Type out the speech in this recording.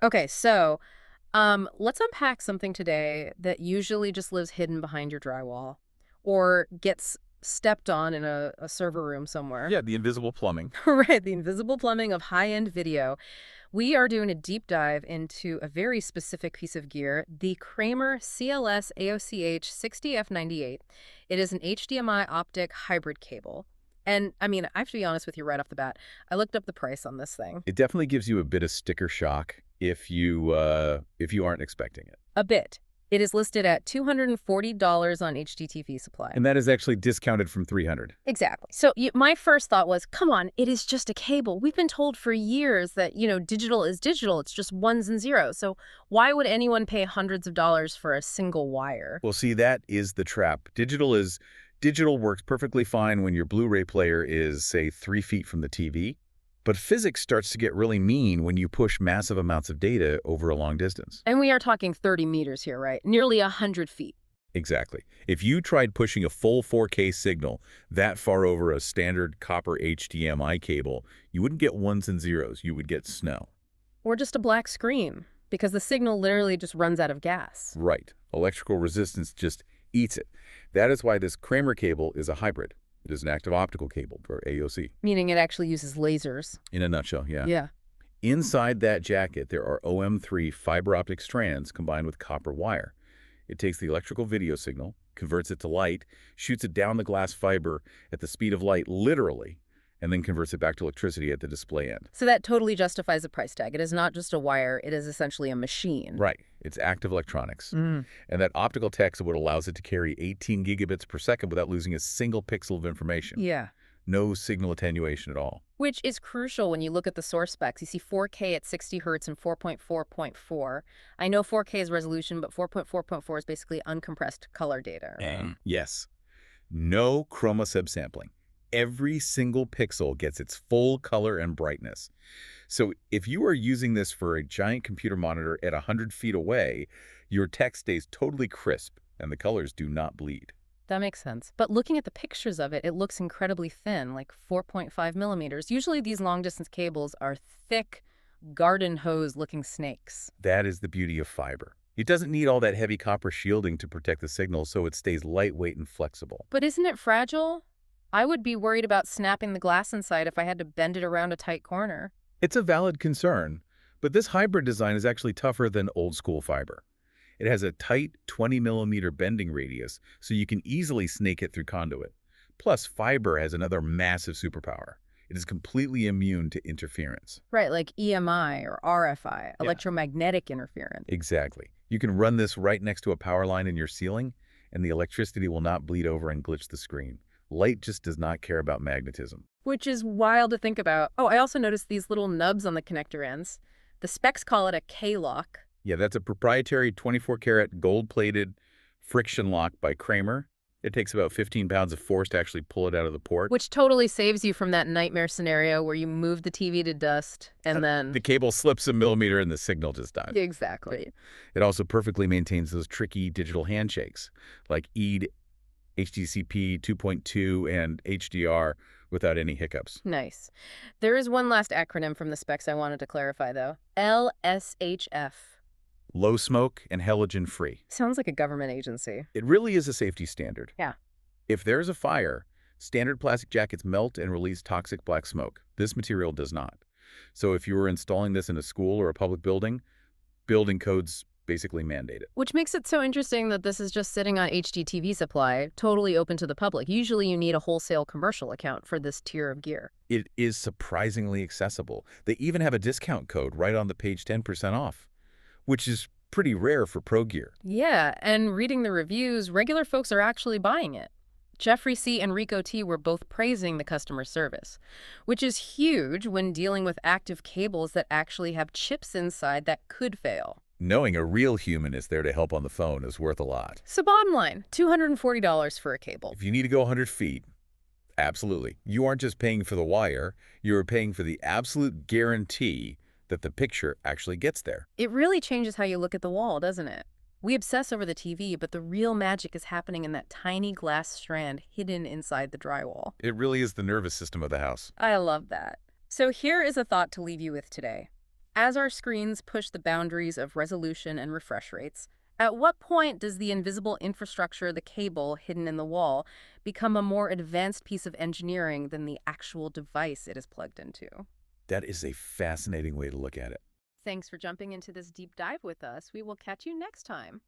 Okay, so let's unpack something today that usually just lives hidden behind your drywall or gets stepped on in a server room somewhere. Yeah, the invisible plumbing. Right, the invisible plumbing of high-end video. We are doing a deep dive into a very specific piece of gear, the Kramer CLS-AOCH 60F-98. It is an HDMI Optic Hybrid Cable. And, I mean, I have to be honest with you right off the bat. I looked up the price on this thing. It definitely gives you a bit of sticker shock if you aren't expecting it. A bit. It is listed at $240 on HDTV Supply. And that is actually discounted from 300. Exactly. So my first thought was, come on, it is just a cable. We've been told for years that, digital is digital. It's just ones and zeros. So why would anyone pay hundreds of dollars for a single wire? Well, see, that is the trap. Digital works perfectly fine when your Blu-ray player is, say, 3 feet from the TV. But physics starts to get really mean when you push massive amounts of data over a long distance. And we are talking 30 meters here, right? Nearly 100 feet. Exactly. If you tried pushing a full 4K signal that far over a standard copper HDMI cable, you wouldn't get ones and zeros. You would get snow. Or just a black screen, because the signal literally just runs out of gas. Right. Electrical resistance just eats it. That is why this Kramer cable is a hybrid. It is an active optical cable, or AOC. Meaning it actually uses lasers. In a nutshell, yeah. Yeah. Inside that jacket, there are OM3 fiber optic strands combined with copper wire. It takes the electrical video signal, converts it to light, shoots it down the glass fiber at the speed of light, literally, and then converts it back to electricity at the display end. So that totally justifies the price tag. It is not just a wire. It is essentially a machine. Right. It's active electronics. Mm. And that optical tech is what allows it to carry 18 gigabits per second without losing a single pixel of information. Yeah. No signal attenuation at all. Which is crucial when you look at the source specs. You see 4K at 60 hertz and 4.4.4. I know 4K is resolution, but 4.4.4 is basically uncompressed color data. Right? Yes. No chroma subsampling. Every single pixel gets its full color and brightness. So if you are using this for a giant computer monitor at 100 feet away, your text stays totally crisp and the colors do not bleed. That makes sense. But looking at the pictures of it, it looks incredibly thin, like 4.5 millimeters. Usually these long-distance cables are thick, garden hose-looking snakes. That is the beauty of fiber. It doesn't need all that heavy copper shielding to protect the signal, so it stays lightweight and flexible. But isn't it fragile? I would be worried about snapping the glass inside if I had to bend it around a tight corner. It's a valid concern, but this hybrid design is actually tougher than old-school fiber. It has a tight 20-millimeter bending radius, so you can easily snake it through conduit. Plus, fiber has another massive superpower. It is completely immune to interference. Right, like EMI or RFI, electromagnetic interference. Exactly. You can run this right next to a power line in your ceiling, and the electricity will not bleed over and glitch the screen. Light just does not care about magnetism. Which is wild to think about. Oh, I also noticed these little nubs on the connector ends. The specs call it a K-lock. Yeah, that's a proprietary 24-karat gold-plated friction lock by Kramer. It takes about 15 pounds of force to actually pull it out of the port. Which totally saves you from that nightmare scenario where you move the TV to dust and then... the cable slips a millimeter and the signal just dies. Exactly. It also perfectly maintains those tricky digital handshakes, like EAD, HDCP 2.2, and HDR without any hiccups. Nice. There is one last acronym from the specs I wanted to clarify, though. LSHF. Low smoke and halogen free. Sounds like a government agency. It really is a safety standard. Yeah. If there's a fire, standard plastic jackets melt and release toxic black smoke. This material does not. So if you were installing this in a school or a public building, building codes basically mandate it. Which makes it so interesting that this is just sitting on HDTV Supply, totally open to the public. Usually you need a wholesale commercial account for this tier of gear. It is surprisingly accessible. They even have a discount code right on the page, 10% off, which is pretty rare for pro gear. Yeah, and reading the reviews, regular folks are actually buying it. Jeffrey C. and Rico T. were both praising the customer service, which is huge when dealing with active cables that actually have chips inside that could fail. Knowing a real human is there to help on the phone is worth a lot. So bottom line, $240 for a cable. If you need to go 100 feet, absolutely. You aren't just paying for the wire, you're paying for the absolute guarantee that the picture actually gets there. It really changes how you look at the wall, doesn't it? We obsess over the TV, but the real magic is happening in that tiny glass strand hidden inside the drywall. It really is the nervous system of the house. I love that. So here is a thought to leave you with today. As our screens push the boundaries of resolution and refresh rates, at what point does the invisible infrastructure, the cable hidden in the wall, become a more advanced piece of engineering than the actual device it is plugged into? That is a fascinating way to look at it. Thanks for jumping into this deep dive with us. We will catch you next time.